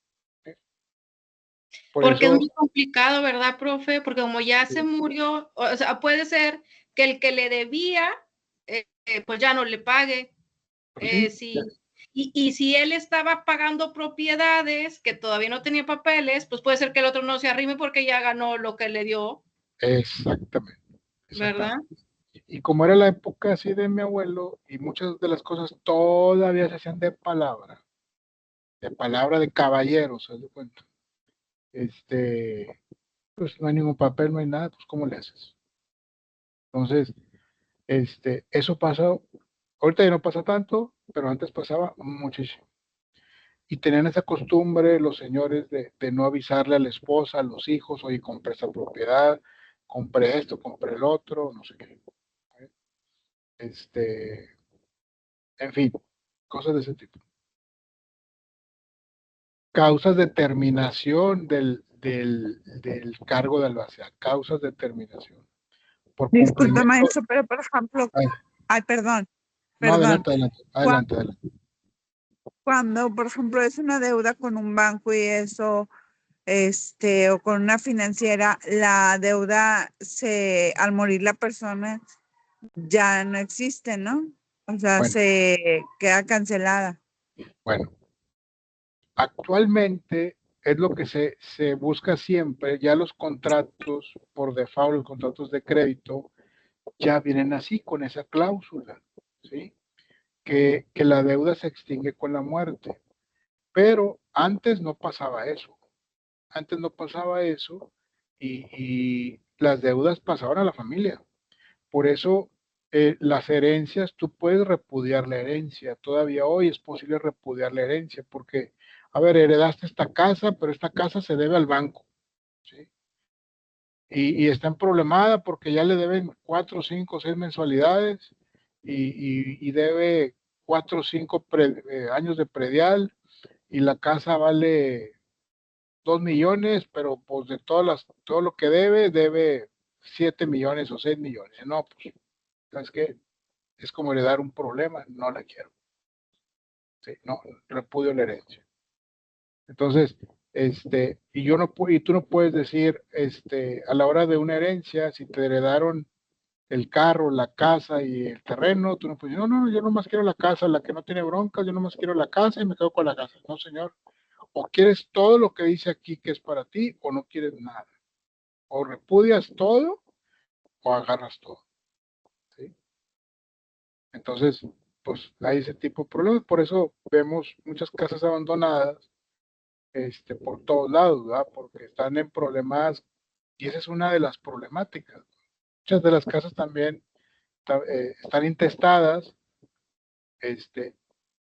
Por Porque es eso, muy complicado, ¿verdad, profe? Porque como ya se sí, murió, o sea, puede ser que el que le debía pues ya no le pague. Sí, Sí. Y si él estaba pagando propiedades que todavía no tenía papeles, pues puede ser que el otro no se arrime porque ya ganó lo que le dio, exactamente, ¿verdad? exactamente. Y como era la época así de mi abuelo, y muchas de las cosas todavía se hacían de palabra de caballeros, ¿se de cuenta? Pues no hay ningún papel, no hay nada, pues ¿cómo le haces? Entonces, eso pasó, ahorita ya no pasa tanto, pero antes pasaba muchísimo. Y tenían esa costumbre los señores de no avisarle a la esposa, a los hijos, oye, compré esta propiedad, compré esto, compré el otro, no sé qué. En fin, cosas de ese tipo. Causas de terminación del cargo de albacea, causas de terminación. Por Disculpe, cumplimiento. maestro, pero por ejemplo, Ay, ay, perdón, no, perdón. adelante, adelante, Cua- adelante, adelante. Cuando, por ejemplo, es una deuda con un banco y eso, o con una financiera, la deuda al morir la persona ya no existe, ¿no? O sea, Bueno, se queda cancelada. bueno. Actualmente es lo que se busca siempre, ya los contratos por default, los contratos de crédito, ya vienen así, con esa cláusula, ¿sí? Que la deuda se extingue con la muerte. Pero antes no pasaba eso. Antes no pasaba eso y las deudas pasaban a la familia. Por eso las herencias, tú puedes repudiar la herencia. Todavía hoy es posible repudiar la herencia porque, a ver, heredaste esta casa, pero esta casa se debe al banco, ¿sí? Y está en problemada porque ya le deben 4, 5, 6 mensualidades y debe 4 o 5 años de predial y la casa vale 2 millones, pero pues de todo lo que debe 7 millones o 6 millones. No, pues, ¿sabes qué? Es como heredar un problema, no la quiero. Sí, no, repudio la herencia. Entonces, y yo no y tú no puedes decir, a la hora de una herencia, si te heredaron el carro, la casa y el terreno, tú no puedes decir, no, no, yo nomás quiero la casa, la que no tiene broncas, yo nomás quiero la casa y me quedo con la casa. No, señor. O quieres todo lo que dice aquí que es para ti, o no quieres nada. O repudias todo, o agarras todo. ¿Sí? Entonces, pues hay ese tipo de problemas. Por eso vemos muchas casas abandonadas por todos lados, ¿verdad? Porque están en problemas y esa es una de las problemáticas. Muchas de las casas también están intestadas,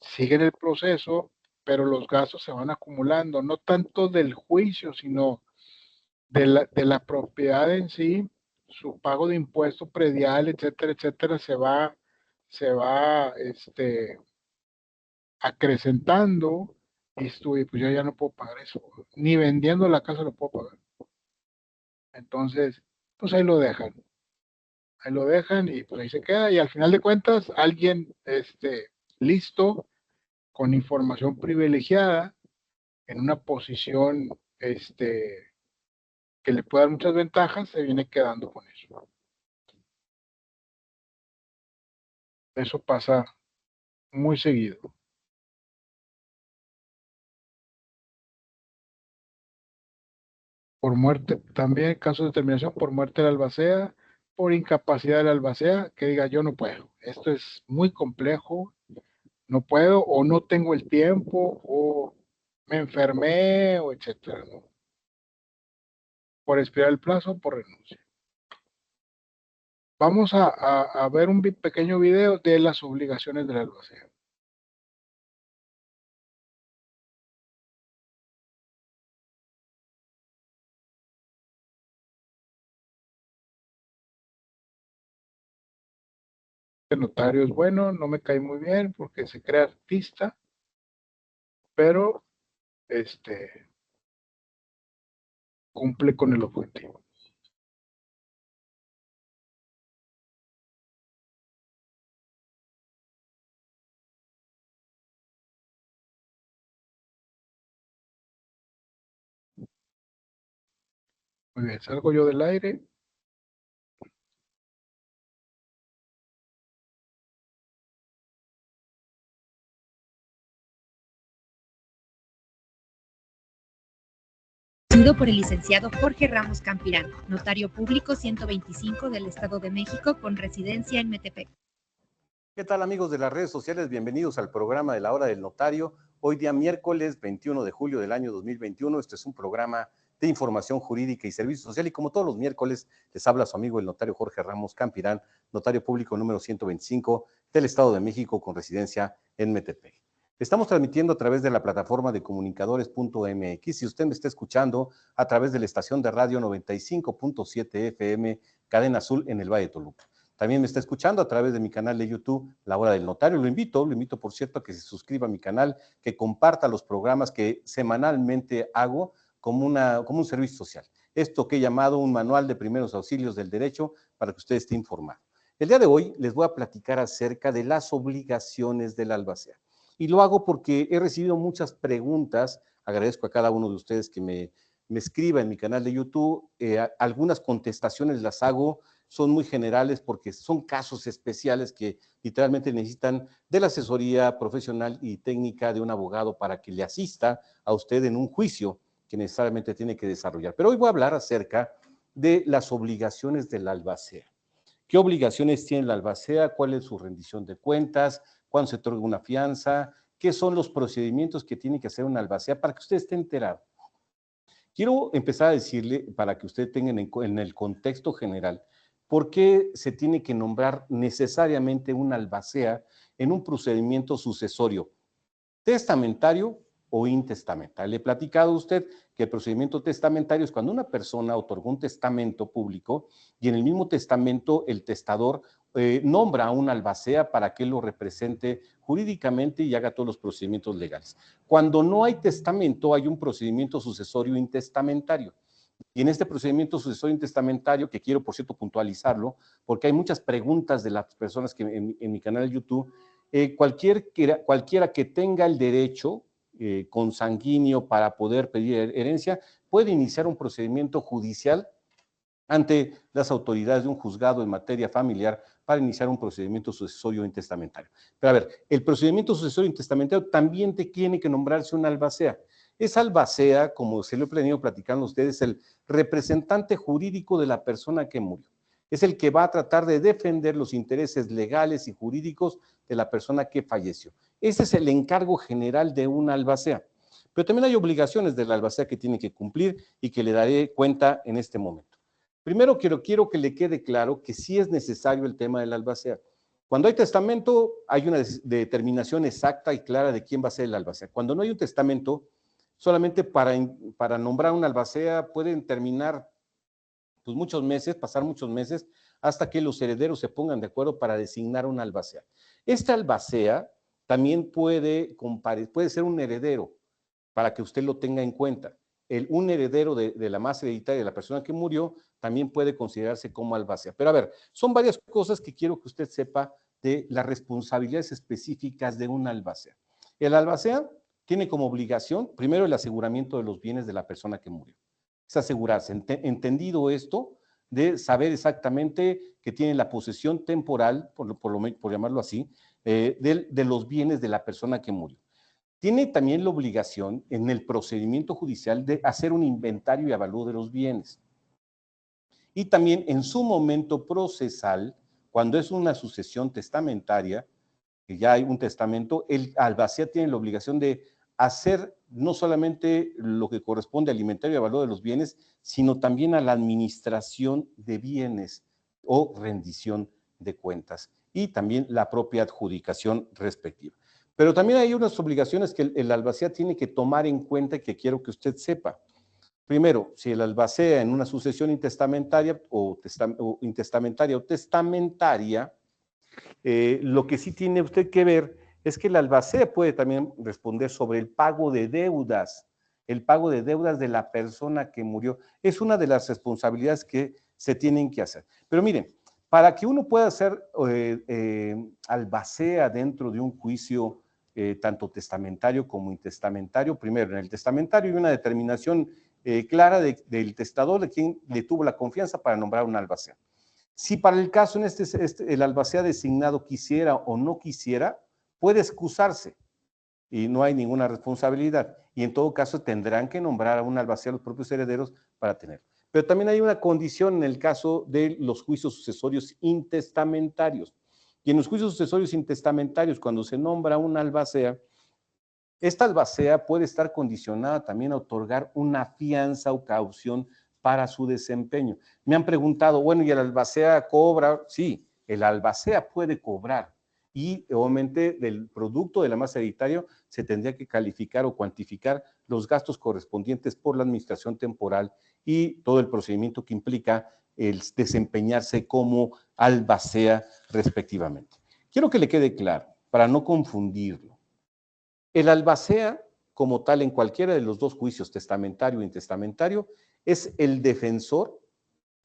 siguen el proceso, pero los gastos se van acumulando, no tanto del juicio, sino de la propiedad en sí, su pago de impuesto predial, etcétera, etcétera, se va acrecentando y pues yo ya no puedo pagar eso, ni vendiendo la casa lo puedo pagar. Entonces, pues ahí lo dejan y pues ahí se queda y al final de cuentas alguien listo, con información privilegiada, en una posición que le puede dar muchas ventajas, se viene quedando con eso. Eso pasa muy seguido. Por muerte, también casos de terminación por muerte del albacea, por incapacidad del albacea, que diga yo no puedo. Esto es muy complejo, no puedo, o no tengo el tiempo, o me enfermé, o etcétera, ¿no? Por expirar el plazo, por renuncia. Vamos a ver un pequeño video de las obligaciones del albacea. El notario es bueno, no me cae muy bien porque se cree artista, pero cumple con el objetivo. Muy bien, salgo yo del aire. conducido por el licenciado Jorge Ramos Campirán, notario público 125 del Estado de México con residencia en Metepec. ¿Qué tal, amigos de las redes sociales? Bienvenidos al programa de la Hora del Notario. Hoy día miércoles 21 de julio del año 2021. Este es un programa de información jurídica y servicio social y como todos los miércoles les habla su amigo el notario Jorge Ramos Campirán, notario público número 125 del Estado de México con residencia en Metepec. Estamos transmitiendo a través de la plataforma de comunicadores.mx. Si usted me está escuchando a través de la estación de radio 95.7 FM, Cadena Azul en el Valle de Toluca. También me está escuchando a través de mi canal de YouTube, La Hora del Notario. Lo invito, por cierto, a que se suscriba a mi canal, que comparta los programas que semanalmente hago como un servicio social. Esto que he llamado un manual de primeros auxilios del derecho para que usted esté informado. El día de hoy les voy a platicar acerca de las obligaciones del albacea. Y lo hago porque he recibido muchas preguntas. Agradezco a cada uno de ustedes que me escriba en mi canal de YouTube. Algunas contestaciones las hago, son muy generales porque son casos especiales que literalmente necesitan de la asesoría profesional y técnica de un abogado para que le asista a usted en un juicio que necesariamente tiene que desarrollar. Pero hoy voy a hablar acerca de las obligaciones del albacea. ¿Qué obligaciones tiene el albacea? ¿Cuál es su rendición de cuentas? ¿Cuándo se otorga una fianza? ¿Qué son los procedimientos que tiene que hacer un albacea para que usted esté enterado? Quiero empezar a decirle, para que usted tenga en el contexto general, por qué se tiene que nombrar necesariamente un albacea en un procedimiento sucesorio, testamentario o intestamentario. Le he platicado a usted que el procedimiento testamentario es cuando una persona otorgó un testamento público y en el mismo testamento el testador nombra a un albacea para que lo represente jurídicamente y haga todos los procedimientos legales. Cuando no hay testamento, hay un procedimiento sucesorio intestamentario. Y en este procedimiento sucesorio intestamentario, que quiero, por cierto, puntualizarlo, porque hay muchas preguntas de las personas que en mi canal de YouTube, cualquiera que tenga el derecho consanguíneo para poder pedir herencia, puede iniciar un procedimiento judicial ante las autoridades de un juzgado en materia familiar para iniciar un procedimiento sucesorio intestamentario. Pero a ver, el procedimiento sucesorio intestamentario también tiene que nombrarse un albacea. Esa albacea, como se lo he venido platicando a ustedes, es el representante jurídico de la persona que murió. Es el que va a tratar de defender los intereses legales y jurídicos de la persona que falleció. Ese es el encargo general de un albacea. Pero también hay obligaciones del albacea que tiene que cumplir y que le daré cuenta en este momento. Primero, quiero que le quede claro que sí es necesario el tema del albacea. Cuando hay testamento, hay una determinación exacta y clara de quién va a ser el albacea. Cuando no hay un testamento, solamente para nombrar un albacea pueden terminar pues, pasar muchos meses, hasta que los herederos se pongan de acuerdo para designar un albacea. Este albacea también puede ser un heredero, para que usted lo tenga en cuenta. Un heredero de la masa hereditaria de la persona que murió también puede considerarse como albacea. Pero a ver, son varias cosas que quiero que usted sepa de las responsabilidades específicas de un albacea. El albacea tiene como obligación, primero, el aseguramiento de los bienes de la persona que murió. Es asegurarse, entendido esto, de saber exactamente que tiene la posesión temporal, por llamarlo así, de los bienes de la persona que murió. Tiene también la obligación en el procedimiento judicial de hacer un inventario y avalúo de los bienes. Y también en su momento procesal, cuando es una sucesión testamentaria, que ya hay un testamento, el albacea tiene la obligación de hacer no solamente lo que corresponde al inventario y avalúo de los bienes, sino también a la administración de bienes o rendición de cuentas y también la propia adjudicación respectiva. Pero también hay unas obligaciones que el albacea tiene que tomar en cuenta y que quiero que usted sepa. Primero, si el albacea en una sucesión intestamentaria o testamentaria, lo que sí tiene usted que ver es que el albacea puede también responder sobre el pago de deudas de la persona que murió. Es una de las responsabilidades que se tienen que hacer. Pero miren, para que uno pueda ser albacea dentro de un juicio tanto testamentario como intestamentario, primero, en el testamentario hay una determinación clara del testador, de quien le tuvo la confianza para nombrar un albacea. Si para el caso en el albacea designado quisiera o no quisiera, puede excusarse y no hay ninguna responsabilidad. y en todo caso tendrán que nombrar a un albacea a los propios herederos para tenerlo. Pero también hay una condición en el caso de los juicios sucesorios intestamentarios. Y en los juicios sucesorios intestamentarios, cuando se nombra un albacea, esta albacea puede estar condicionada también a otorgar una fianza o caución para su desempeño. Me han preguntado, bueno, ¿y el albacea cobra? Sí, el albacea puede cobrar y obviamente del producto de la masa hereditaria se tendría que calificar o cuantificar los gastos correspondientes por la administración temporal y todo el procedimiento que implica el desempeñarse como albacea respectivamente. Quiero que le quede claro, para no confundirlo. El albacea, como tal, en cualquiera de los dos juicios, testamentario e intestamentario, es el defensor,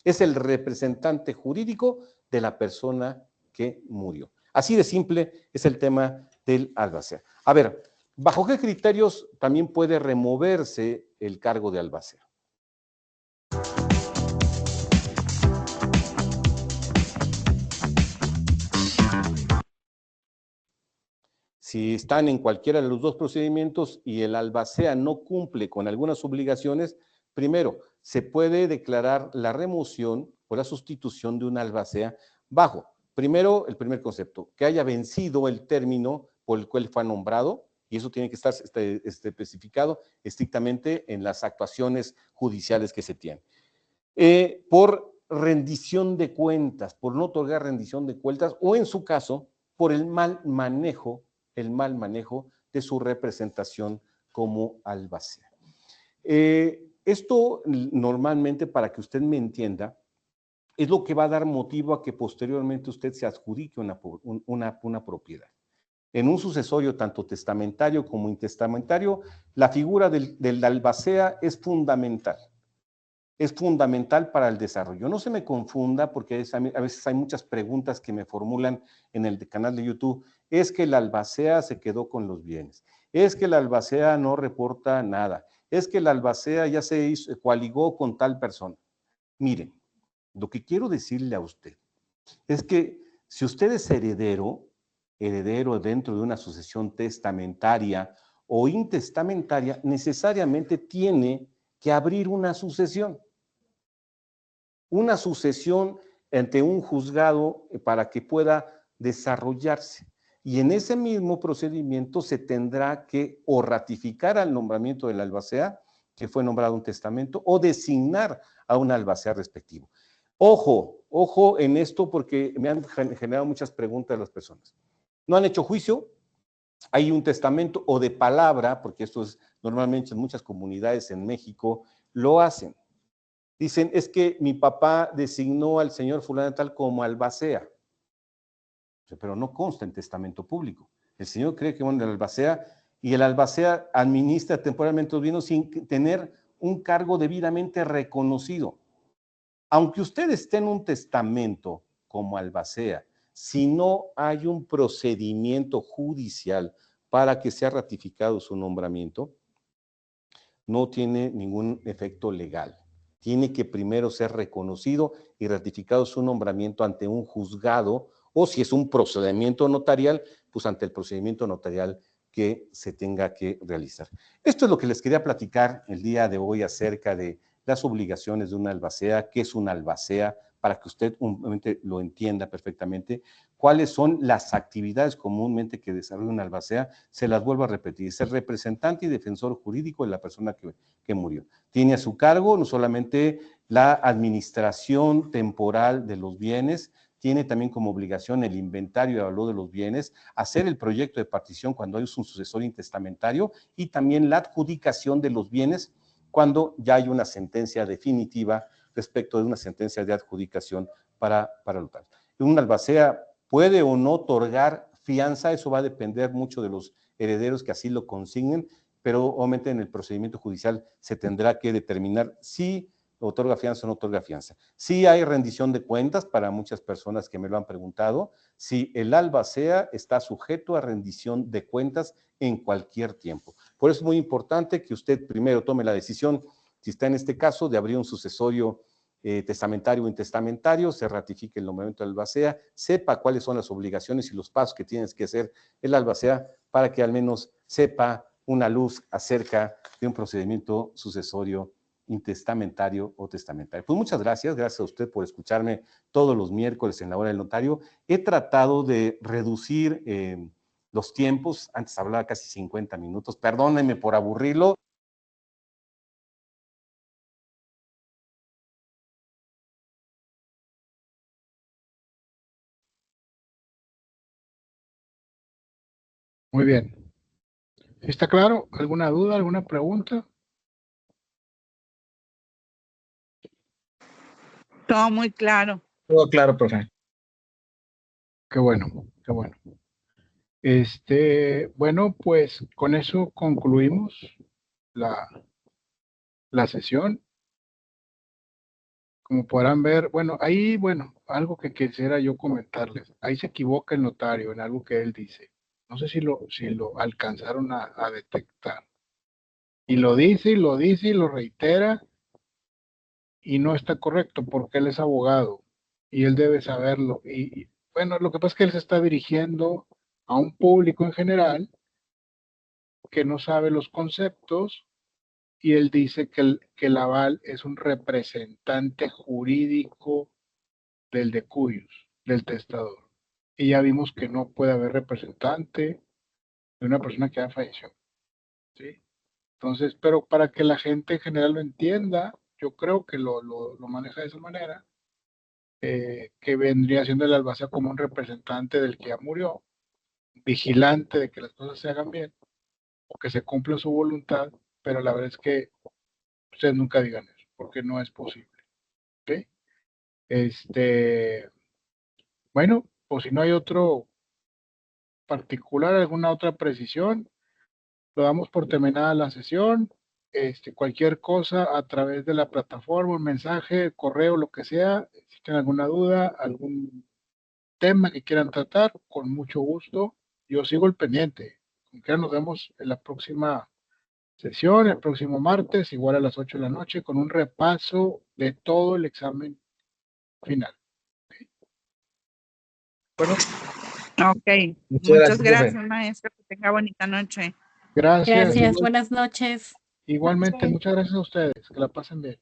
es el representante jurídico de la persona que murió. Así de simple es el tema del albacea. A ver, ¿bajo qué criterios también puede removerse el cargo de albacea? Si están en cualquiera de los dos procedimientos y el albacea no cumple con algunas obligaciones, primero, se puede declarar la remoción o la sustitución de un albacea bajo, primero, el primer concepto, que haya vencido el término por el cual fue nombrado, y eso tiene que estar especificado estrictamente en las actuaciones judiciales que se tienen. Por rendición de cuentas, por no otorgar rendición de cuentas, o en su caso, por el mal manejo de su representación como albacea. Esto normalmente, para que usted me entienda, es lo que va a dar motivo a que posteriormente usted se adjudique una propiedad. En un sucesorio tanto testamentario como intestamentario, la figura del albacea es fundamental. Es fundamental para el desarrollo. No se me confunda, porque a veces hay muchas preguntas que me formulan en el canal de YouTube. Es que el albacea se quedó con los bienes. Es que el albacea no reporta nada. Es que el albacea ya se coaligó con tal persona. Miren, lo que quiero decirle a usted es que si usted es heredero dentro de una sucesión testamentaria o intestamentaria, necesariamente tiene que abrir una sucesión ante un juzgado para que pueda desarrollarse. Y en ese mismo procedimiento se tendrá que o ratificar al nombramiento del albacea, que fue nombrado un testamento, o designar a un albacea respectivo. Ojo en esto, porque me han generado muchas preguntas las personas. No han hecho juicio, hay un testamento o de palabra, porque esto es normalmente en muchas comunidades en México lo hacen. Dicen, es que mi papá designó al señor fulano tal como albacea, pero no consta en testamento público. El señor cree que el albacea, y el albacea administra temporalmente los bienes sin tener un cargo debidamente reconocido. Aunque usted esté en un testamento como albacea, si no hay un procedimiento judicial para que sea ratificado su nombramiento, no tiene ningún efecto legal. Tiene que primero ser reconocido y ratificado su nombramiento ante un juzgado, o si es un procedimiento notarial, pues ante el procedimiento notarial que se tenga que realizar. Esto es lo que les quería platicar el día de hoy acerca de las obligaciones de una albacea, qué es una albacea, para que usted lo entienda perfectamente, cuáles son las actividades comúnmente que desarrolla una albacea. Se las vuelvo a repetir, es el representante y defensor jurídico de la persona que murió. Tiene a su cargo no solamente la administración temporal de los bienes, tiene también como obligación el inventario y avalúo de los bienes, hacer el proyecto de partición cuando hay un sucesor intestamentario y también la adjudicación de los bienes cuando ya hay una sentencia definitiva respecto de una sentencia de adjudicación para lutar. Un albacea puede o no otorgar fianza, eso va a depender mucho de los herederos que así lo consignen, pero obviamente en el procedimiento judicial se tendrá que determinar si otorga fianza o no otorga fianza. Sí hay rendición de cuentas para muchas personas que me lo han preguntado, si el albacea está sujeto a rendición de cuentas en cualquier tiempo. Por eso es muy importante que usted primero tome la decisión, si está en este caso, de abrir un sucesorio testamentario o intestamentario, se ratifique el nombramiento del albacea, sepa cuáles son las obligaciones y los pasos que tienes que hacer el albacea para que al menos sepa una luz acerca de un procedimiento sucesorio intestamentario o testamentario. Pues muchas gracias a usted por escucharme todos los miércoles en la hora del notario. He tratado de reducir los tiempos, antes hablaba casi 50 minutos, perdónenme por aburrirlo. Muy bien. ¿Está claro? ¿Alguna duda, alguna pregunta? Todo muy claro. Todo claro, profe. Qué bueno, qué bueno. Bueno, pues con eso concluimos la sesión. Como podrán ver, bueno, ahí, bueno, algo que quisiera yo comentarles. Ahí se equivoca el notario en algo que él dice. No sé si lo alcanzaron a detectar. Y lo dice, y lo dice, y lo reitera, y no está correcto porque él es abogado y él debe saberlo. Bueno, lo que pasa es que él se está dirigiendo a un público en general que no sabe los conceptos y él dice que el aval es un representante jurídico del decuius, del testador. Y ya vimos que no puede haber representante de una persona que ha fallecido. ¿Sí? Entonces, pero para que la gente en general lo entienda, yo creo que lo maneja de esa manera, que vendría siendo el albacea como un representante del que ya murió, vigilante de que las cosas se hagan bien, o que se cumpla su voluntad, pero la verdad es que ustedes nunca digan eso, porque no es posible. ¿Ok? Bueno, pues si no hay otro particular, alguna otra precisión, lo damos por terminada la sesión. Cualquier cosa a través de la plataforma, un mensaje, correo, lo que sea, si tienen alguna duda, algún tema que quieran tratar, con mucho gusto. Yo sigo el pendiente. Como quiera, nos vemos en la próxima sesión, el próximo martes, igual a las 8 de la noche, con un repaso de todo el examen final. Bueno, Ok. Muchas Muchas gracias, gracias, maestro. Que tenga bonita noche. gracias. Gracias, buenas noches. Igualmente, muchas gracias a ustedes. Que la pasen bien.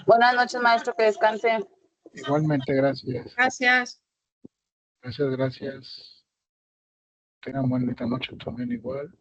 Buenas noches, maestro, que descanse. Igualmente, gracias. Gracias. Gracias, gracias. Tengan bonita noche también igual.